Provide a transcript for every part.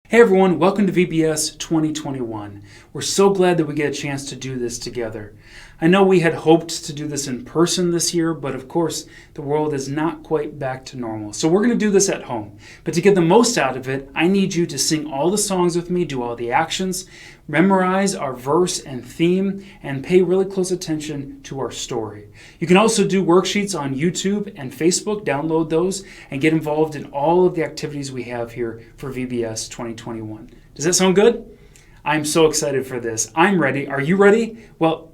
Hey everyone, welcome to VBS 2021. We're so glad that we get a chance to do this together. I know we had hoped to do this in person this year, but of course the world is not quite back to normal. So we're going to do this at home. But to get the most out of it, I need you to sing all the songs with me, do all the actions, memorize our verse and theme, and pay really close attention to our story. You can also do worksheets on YouTube and Facebook, download those, and get involved in all of the activities we have here for VBS 2021. Does that sound good? I'm so excited for this. I'm ready. Are you ready? Well,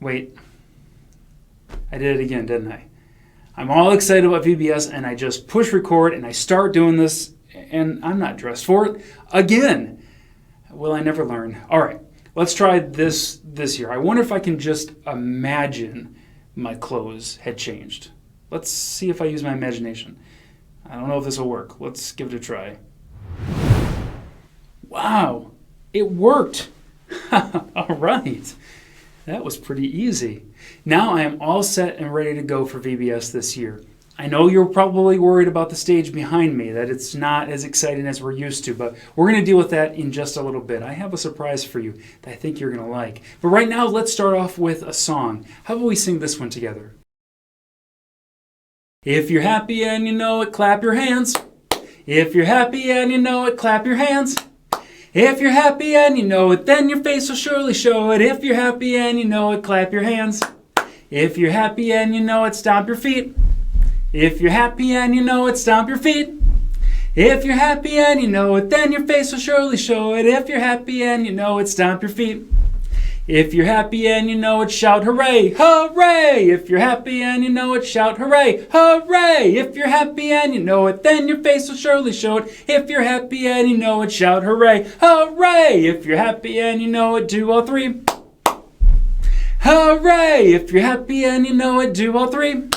wait, I did it again, didn't I? I'm all excited about VBS and I just push record and I start doing this and I'm not dressed for it again. Will I never learn? All right, let's try this year. I wonder if I can just imagine my clothes had changed. Let's see if I use my imagination. I don't know if this will work. Let's give it a try. Wow, it worked. All right. That was pretty easy. Now I am all set and ready to go for VBS this year. I know you're probably worried about the stage behind me, that it's not as exciting as we're used to, but we're going to deal with that in just a little bit. I have a surprise for you that I think you're going to like. But right now, let's start off with a song. How about we sing this one together? If you're happy and you know it, clap your hands. If you're happy and you know it, clap your hands. If you're happy and you know it, then your face will surely show it. If you're happy and you know it, clap your hands. If you're happy and you know it, stomp your feet. If you're happy and you know it, stomp your feet. If you're happy and you know it, then your face will surely show it. If you're happy and you know it, stomp your feet. If you're happy and you know it, shout hooray, hooray! If you're happy and you know it, shout hooray, hooray! If you're happy and you know it, then your face will surely show it. If you're happy and you know it, shout hooray, hooray! If you're happy and you know it, do all three. Hooray! If you're happy and you know it, do all three.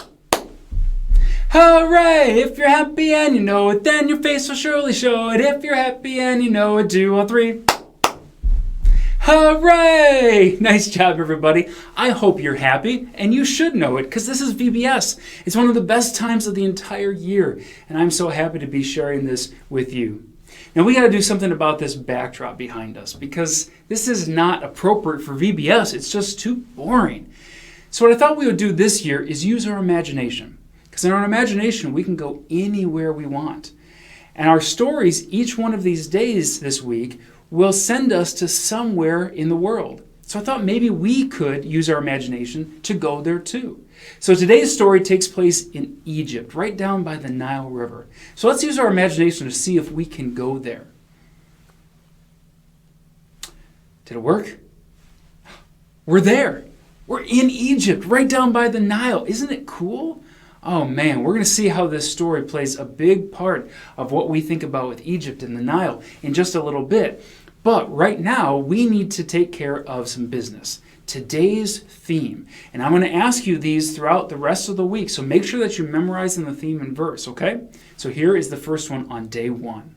Hooray! If you're happy and you know it, then your face will surely show it. If you're happy and you know it, do all three. Hooray! Nice job, everybody. I hope you're happy, and you should know it, because this is VBS. It's one of the best times of the entire year, and I'm so happy to be sharing this with you. Now, we got to do something about this backdrop behind us, because this is not appropriate for VBS. It's just too boring. So what I thought we would do this year is use our imagination, because in our imagination, we can go anywhere we want. And our stories, each one of these days this week, will send us to somewhere in the world. So I thought maybe we could use our imagination to go there too. So today's story takes place in Egypt, right down by the Nile River. So let's use our imagination to see if we can go there. Did it work? We're there. We're in Egypt, right down by the Nile. Isn't it cool? Oh man, we're going to see how this story plays a big part of what we think about with Egypt and the Nile in just a little bit. But right now, we need to take care of some business. Today's theme. And I'm going to ask you these throughout the rest of the week, so make sure that you're memorizing the theme and verse, okay? So here is the first one on day 1.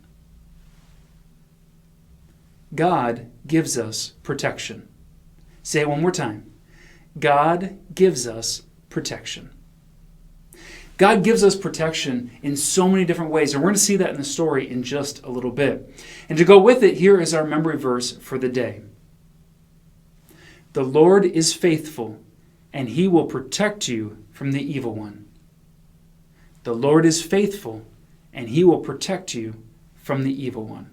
God gives us protection. Say it one more time. God gives us protection. God gives us protection in so many different ways, and we're going to see that in the story in just a little bit. And to go with it, here is our memory verse for the day. The Lord is faithful, and he will protect you from the evil one. The Lord is faithful, and he will protect you from the evil one.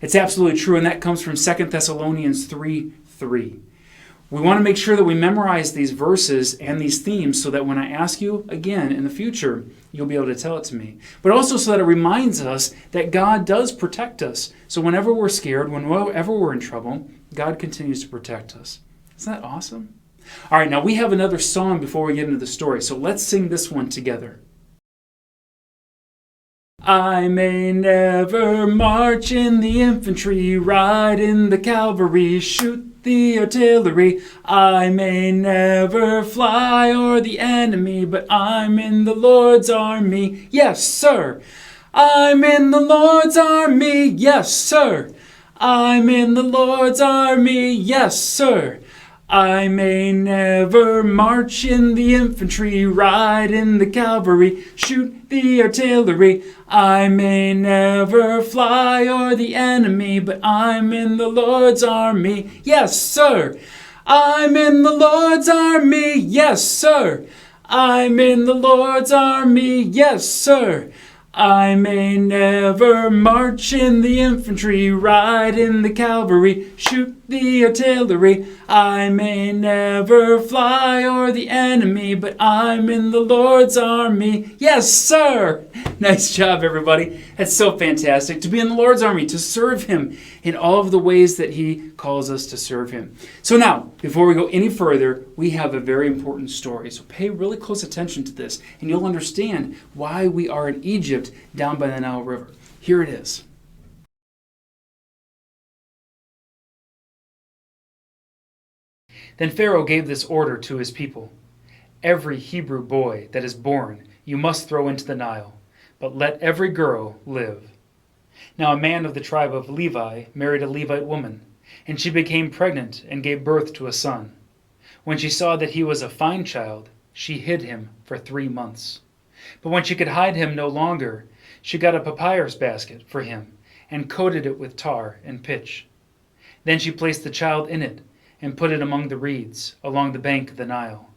It's absolutely true, and that comes from 2 Thessalonians 3:3. We want to make sure that we memorize these verses and these themes so that when I ask you again in the future, you'll be able to tell it to me. But also so that it reminds us that God does protect us. So whenever we're scared, whenever we're in trouble, God continues to protect us. Isn't that awesome? All right, now we have another song before we get into the story. So let's sing this one together. I may never march in the infantry, ride in the cavalry, shoot the artillery. I may never fly o'er the enemy, but I'm in the Lord's army. Yes, sir. I'm in the Lord's army. Yes, sir. I'm in the Lord's army. Yes, sir. I may never march in the infantry, ride in the cavalry, shoot the artillery. I may never fly o'er the enemy, but I'm in the Lord's army. Yes, sir. I'm in the Lord's army. Yes, sir. I'm in the Lord's army. Yes, sir. I may never march in the infantry, ride in the cavalry, shoot the artillery. I may never fly o'er the enemy, but I'm in the Lord's army. Yes, sir! Nice job, everybody. That's so fantastic to be in the Lord's army, to serve Him in all of the ways that He calls us to serve Him. So now, before we go any further, we have a very important story. So pay really close attention to this, and you'll understand why we are in Egypt down by the Nile River. Here it is. Then Pharaoh gave this order to his people: "Every Hebrew boy that is born you must throw into the Nile, but let every girl live." Now a man of the tribe of Levi married a Levite woman, and she became pregnant and gave birth to a son. When she saw that he was a fine child, she hid him for 3 months. But when she could hide him no longer, she got a papyrus basket for him and coated it with tar and pitch. Then she placed the child in it and put it among the reeds along the bank of the Nile.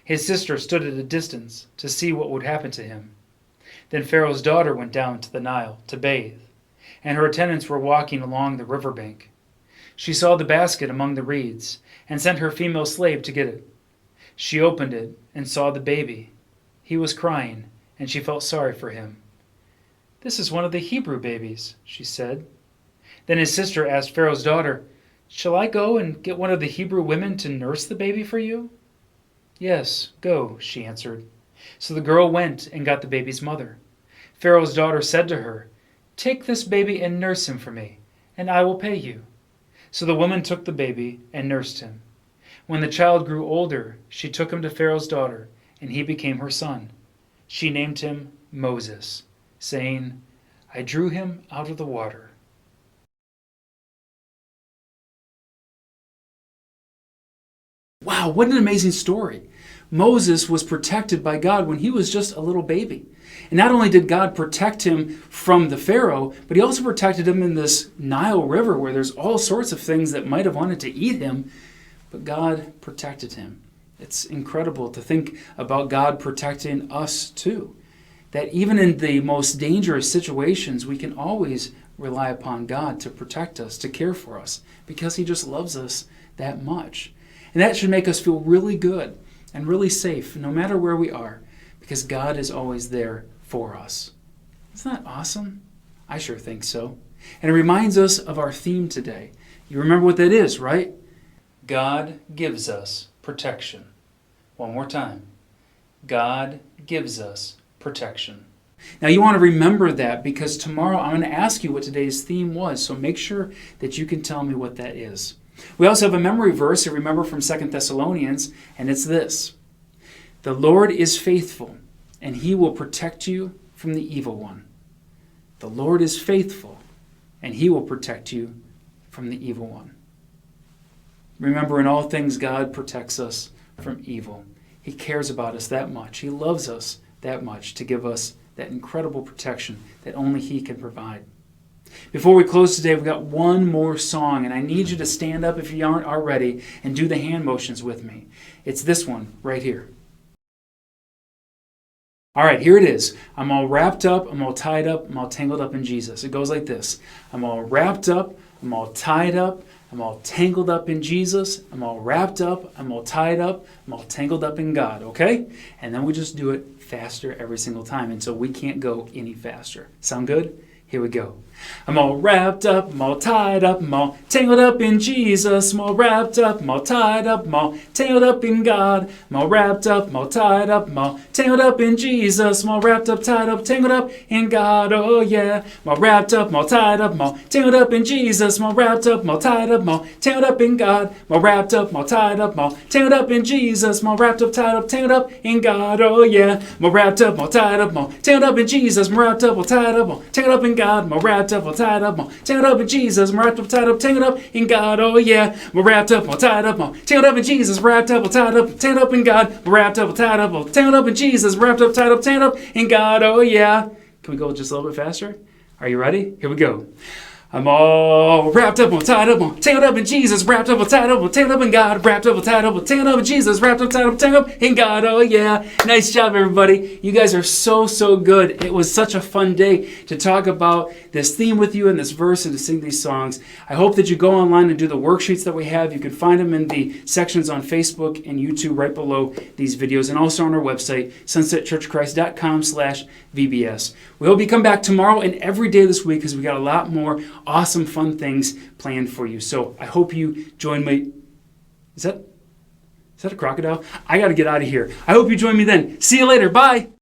His sister stood at a distance to see what would happen to him. Then Pharaoh's daughter went down to the Nile to bathe, and her attendants were walking along the river bank. She saw the basket among the reeds and sent her female slave to get it. She opened it and saw the baby. He was crying, and she felt sorry for him. "This is one of the Hebrew babies," she said. Then his sister asked Pharaoh's daughter, "Shall I go and get one of the Hebrew women to nurse the baby for you?" "Yes, go," she answered. So the girl went and got the baby's mother. Pharaoh's daughter said to her, "Take this baby and nurse him for me, and I will pay you." So the woman took the baby and nursed him. When the child grew older, she took him to Pharaoh's daughter, and he became her son. She named him Moses, saying, "I drew him out of the water." Wow, what an amazing story. Moses was protected by God when he was just a little baby. And not only did God protect him from the Pharaoh, but he also protected him in this Nile River where there's all sorts of things that might have wanted to eat him, but God protected him. It's incredible to think about God protecting us too. That even in the most dangerous situations, we can always rely upon God to protect us, to care for us, because He just loves us that much. And that should make us feel really good and really safe, no matter where we are, because God is always there for us. Isn't that awesome? I sure think so. And it reminds us of our theme today. You remember what that is, right? God gives us protection. One more time. God gives us protection. Now you want to remember that because tomorrow I'm going to ask you what today's theme was, so make sure that you can tell me what that is. We also have a memory verse to remember from 2 Thessalonians, and it's this: "The Lord is faithful, and He will protect you from the evil one." The Lord is faithful, and He will protect you from the evil one. Remember, in all things, God protects us from evil. He cares about us that much. He loves us that much to give us that incredible protection that only He can provide. Before we close today, we've got one more song, and I need you to stand up if you aren't already and do the hand motions with me. It's this one right here. All right, here it is. I'm all wrapped up, I'm all tied up, I'm all tangled up in Jesus. It goes like this. I'm all wrapped up, I'm all tied up, I'm all tangled up in Jesus. I'm all wrapped up, I'm all tied up, I'm all tangled up in God, okay? And then we just do it faster every single time until we can't go any faster. Sound good? Here we go. I'm all wrapped up, I'm all tied up, I'm all tangled up in Jesus. I'm all wrapped up, I'm all tied up, I'm all tangled up in God. I'm all wrapped up, I'm all tied up, I'm all tangled up in Jesus. I'm all wrapped up, tied up, tangled up in God, oh yeah. I'm all wrapped up, I'm all tied up, I'm all tangled up in Jesus. I'm all wrapped up, I'm all tied up, I'm all tangled up in God. I'm all wrapped up, I'm all tied up, I'm all tangled up in Jesus. I'm all wrapped up, tied up, tangled up in God, oh yeah. I'm all wrapped up, I'm all tied up, I'm all tangled up in Jesus. I'm wrapped up, all tied up, all tangled up in God. God. I'm all wrapped up, all tied up, all tangled up in Jesus. I'm wrapped up, tied up, tangled up in God. Oh yeah. I'm wrapped up, all tied up, all tangled up in Jesus. Wrapped up, all tied up, tangled up in God. I'm wrapped up, all tied up, all tangled up in Jesus. Wrapped up, tied up, tangled up in God. Oh yeah. Can we go just a little bit faster? Are you ready? Here we go. I'm all wrapped up, all tied up, all tangled up in Jesus. Wrapped up, all tied up, all tangled up in God. Wrapped up, all tied up, all tangled up in Jesus. Wrapped up, tied up, tangled up in God. Oh yeah. Nice job, everybody. You guys are so good. It was such a fun day to talk about this theme with you and this verse and to sing these songs. I hope that you go online and do the worksheets that we have. You can find them in the sections on Facebook and YouTube right below these videos, and also on our website, sunsetchurchchrist.com/VBS. We hope you come back tomorrow and every day this week, because we got a lot more awesome, fun things planned for you. So I hope you join me. Is that a crocodile? I got to get out of here. I hope you join me then. See you later. Bye.